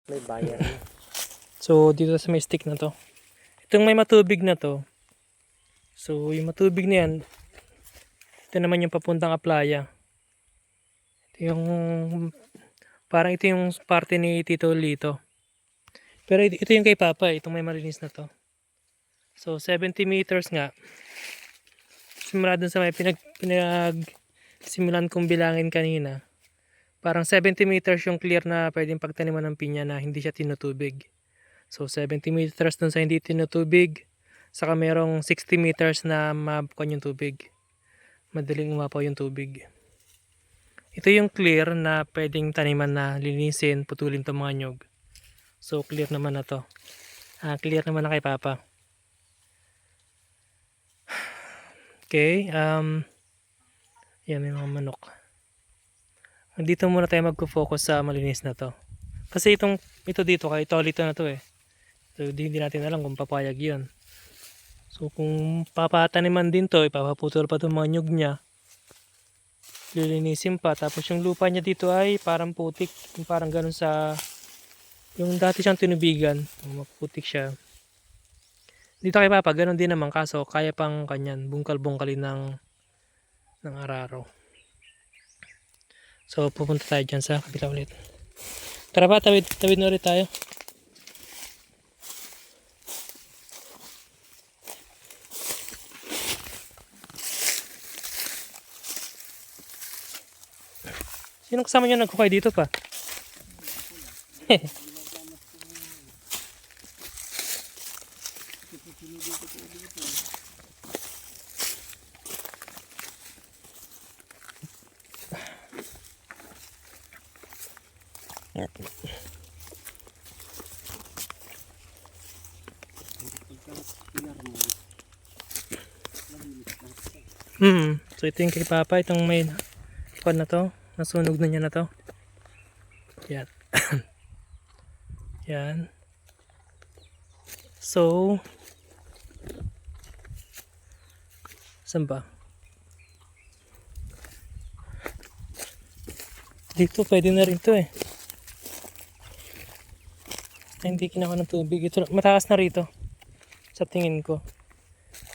May bayan. So dito sa may stick na to. Itong may matubig na to. So yung matubig na yan, ito naman yung papuntang Aplaya. Ito yung parang ito yung parte ni Tito Lito. Pero ito yung kay Papa, itong may malinis na to. So 70 meters nga. Simula dun sa may simulan kong bilangin kanina. Parang 70 meters yung clear na pwedeng pagtaniman ng pinya na hindi siya tinutubig. So 70 meters dun sa hindi tinutubig. Saka merong 60 meters na mabukan yung tubig. Madaling umapaw yung tubig. Ito yung clear na pwedeng taniman na linisin, putulin itong mga nyog. So clear naman na to. Clear naman na kay Papa. Okay, yan may mga manok. Dito muna tayo magpo-focus sa malinis na to. Kasi ito dito kay Tolito na to eh. So hindi natin alam kung papayag yun. So kung papataniman din to, ipapaputol pa itong mga nyug niya. Lilinisin pa. Tapos yung lupa niya dito ay parang putik. Yung parang ganun sa yung dati siyang tinubigan. Maputik siya. Dito kay Papa, ganun din naman. Kaso kaya pang kanyan. Bungkal-bungkalin ng araro. So pupunta tayo dyan sa kabila ulit. Tara ba, tawid na ulit tayo. Sino kasama nyo nagkukay dito pa? So ito yung kay Papa, itong may kwan na to, nasunog na niya na to. Yan. Yan. So saan ba? Dito pwede na rin to eh. Hindi kinakuha ng tubig. Ito mataas na rito sa tingin ko.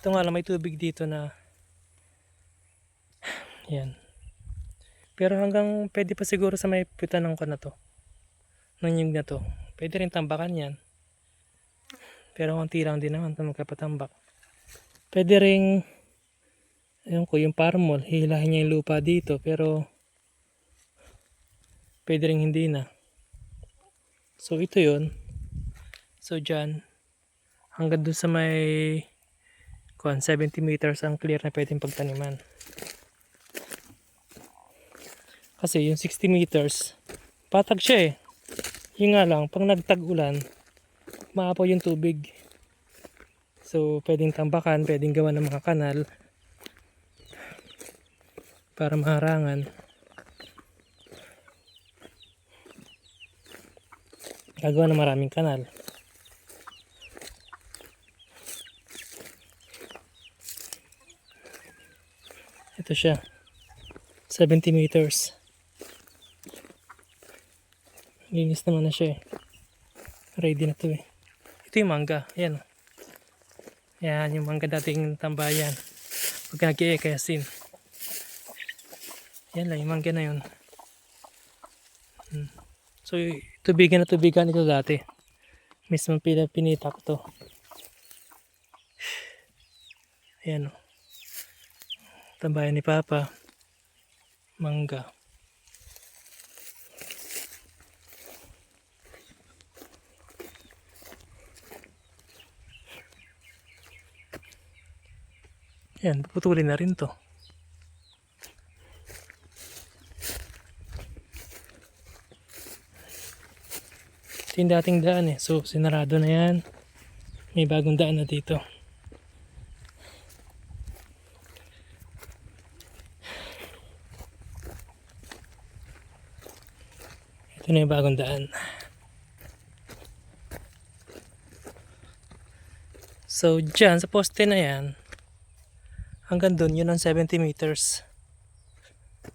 Ito nga lang may tubig dito na yan. Pero hanggang pwede pa siguro sa may pitanong ko na to. Ng nyug na to. Pwede rin tambakan yan. Pero konti lang din naman ito magkapatambak. Pwede rin ayun ko yung parmol. Hihilahin niya yung lupa dito. Pero pwede rin hindi na. So ito yun. So dyan. Hanggang dun sa may 70 meters ang clear na pwedeng pagtaniman. Kasi yung 60 meters, patag siya eh. Yung nga lang, pag nagtag-ulan, maapaw yung tubig. So, pwedeng tambakan, pwedeng gawa ng mga kanal para maharangan. Gagawa ng maraming kanal. Ito siya. 70 meters. Linis naman na siya eh. Ready na to eh. Ito yung mangga. Ayan. Yan yung mangga dating tambayan. Pag nag-i-ekasin. Yan lang yung mangga na yun. So tubigan na tubigan ito dati. Mismo pinita ko to. Ayan o. Tambayan ni Papa. Mangga. Yan, puputulin na rin to. Ito yung dating daan eh. So, sinarado na yan. May bagong daan na dito. Ito na yung bagong daan. So, dyan sa poste na yan, hanggang doon, yun ang 70 meters.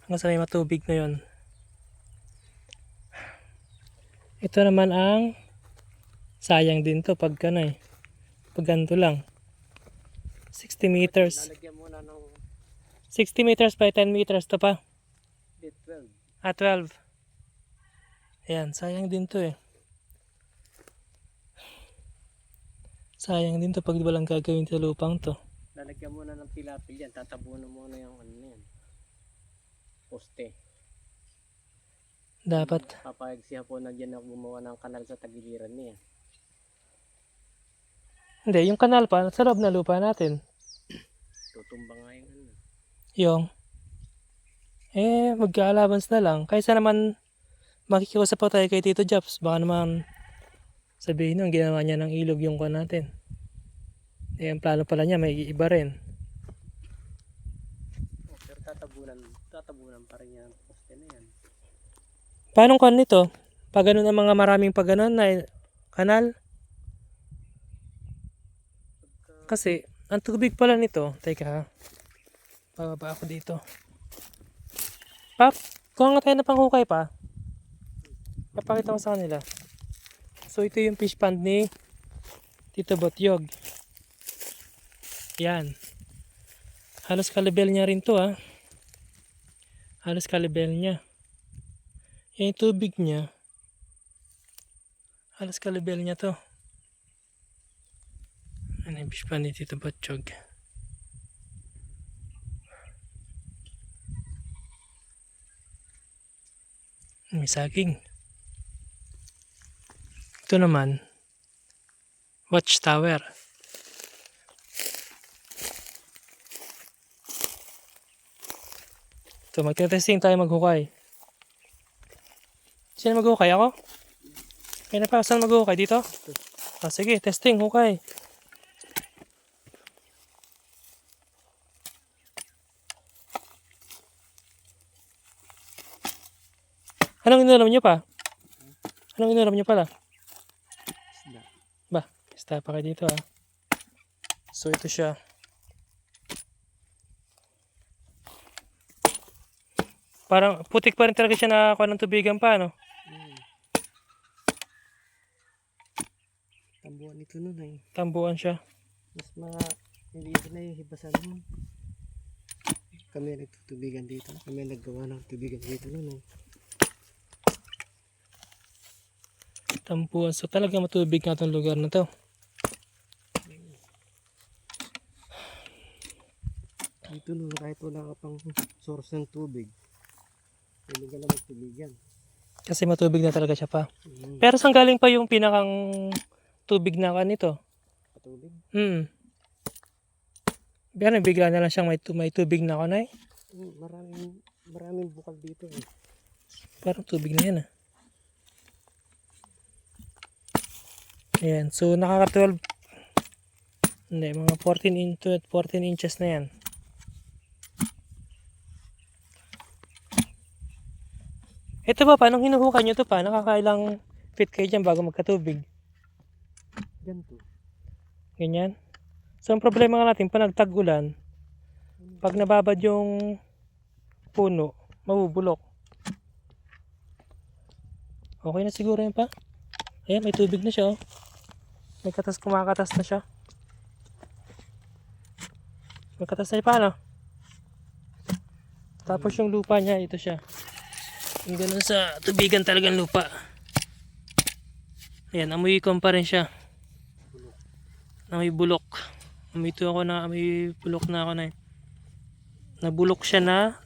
Hanggang sa may matubig na yun. Ito naman ang sayang din to pag ano eh. Pag ganito lang. 60 meters. Lalagyan muna ng 60 meters by 10 meters to pa. 12. 12. Ayan, sayang din to eh. Sayang din to pag walang gagawin sa lupang to. Lalagyan muna ng tilapil yan. Tatabunan muna yung ano yan. Poste. Dapat. Papayag siya po na dyan na gumawa ng kanal sa tagiliran niya. Hindi, yung kanal pa, sa loob na lupa natin. Tutumba nga yung ano. Yung, magka-allowance na lang. Kaysa naman, makikiusap pa tayo kay Tito Jobs. Baka naman, sabihin nung ginawa niya ng ilog yung kan natin. Ang plano pala niya, may iba rin. Oh, pero tatabunan pa rin yan ang poste na yan. Paano kan nito? Pag ganun ang mga maraming pag ganun na kanal? Kasi, ang tubig pala nito, teka ha, bababa ako dito. Pap, kuha nga tayo na panghukay pa. Papakita ko sa kanila. So, ito yung fish pond ni Tito Botyog. Yan. Halos kalibel niya rin to ha. Halos kalibel niya. Yan yung tubig niya. Halos kalibel niya to. Ano yung fish pond ni Tito Botyog? May saging. Ito naman, watchtower. Ito, magte-testing tayo maghukay. Sino maghukay? Ako? Kaya na pa, saan maghukay? Dito? Sige, testing, hukay. Anong ininom nyo pa? Anong ininom nyo pala? Isda. Ba, isda pa kayo dito ha. So ito siya. Parang putik pa rin talaga siya nakakuha ng tubigan pa, no? Tambuhan ito nun eh. Tambuan siya. Mas mga hindi na yung hibasan nun. Kami nagtutubigan dito. Kami naggawa ng tubigan dito nun eh. Tambuan. So talaga matubig nga itong lugar na to. Dito nun kahit wala ka pang source ng tubig. Hindi ka na magtubigan. Kasi matubig na talaga siya pa. Pero saan galing pa yung pinakang tubig na kanito? Patubig? Pero bigla na lang siyang may tubig na kanay. Maraming bukal dito eh. Parang tubig na yan ah. Ayan, so nakaka 12. Hindi, mga 14 inches na yan. Ito ba, paano hinuhukay nyo ito pa? Nakakailang feet kayo dyan bago magkatubig? Ganito. Ganyan. So ang problema nga natin, pag nagtag-ulan, pag nababad yung puno, mabubulok. Okay na siguro yun pa. Ayan, may tubig na siya oh. May kumakatas na siya. May katas na siya paano? Tapos yung lupa niya, ito siya. Yung ganun sa tubigan talagang lupa. Ayan, amoy ko pa rin siya. Amoy bulok. Amoy bulok na ako na yun. Nabulok siya na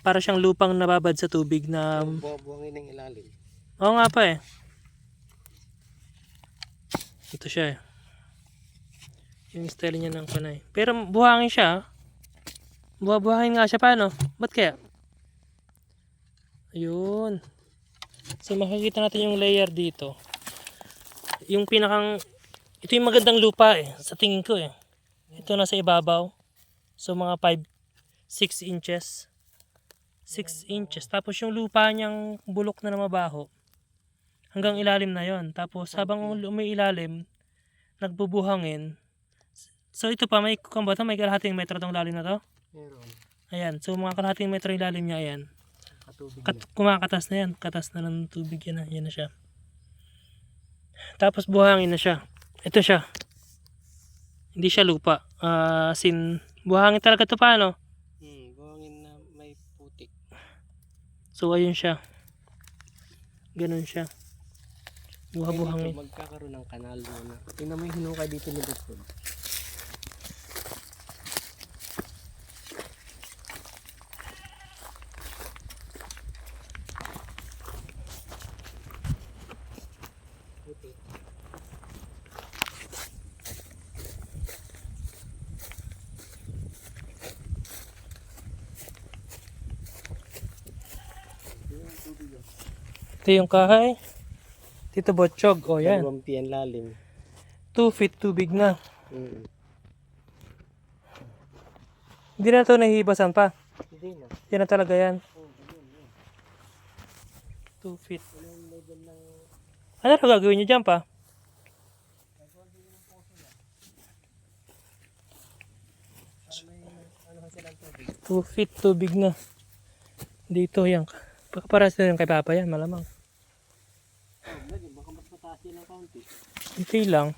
para siyang lupang nababad sa tubig na Buhangin ng ilalim. oo nga pa eh. Ito siya eh. Yung style niya ng panay. Pero buhangin siya. Buhangin nga siya paano? Ba't kaya? Ayun. So makikita natin yung layer dito. Yung ito yung magandang lupa eh. Sa tingin ko eh. Ito nasa ibabaw. So mga 6 inches. 6 inches. Tapos yung lupa niyang bulok na mabaho. Hanggang ilalim na yon. Tapos habang umiilalim, nagbubuhangin. So ito pa, may kumbata, may kalahating metro tong lalim na to. Meron. Ayan, so mga kalahating metro ilalim niya, ayan. tubig na. Kumakatas na yan. Katas na ng tubig yan na. Yan na siya. Tapos buhangin na siya. Ito siya. Hindi siya lupa. Buhangin talaga ito pa, no? Buhangin na may putik. So, ayun siya. Ganun siya. Buhangin. Magkakaroon ng kanal muna. Tingnan mo yung hinukay dito ni Dutton. Ito yung kahay. Tito Botchog. O yan. 2 piyan lalim. 2 feet tubig na. Mm. Hindi na ito nahihibasan pa. Hindi na. Yan na talaga yan. 2 feet. Ano na gagawin nyo dyan pa? Two feet tubig na. Dito yan. Baka para sa yung kay Papa yan, malamang. Baka mas mataas yan ng kaunti. Hindi lang.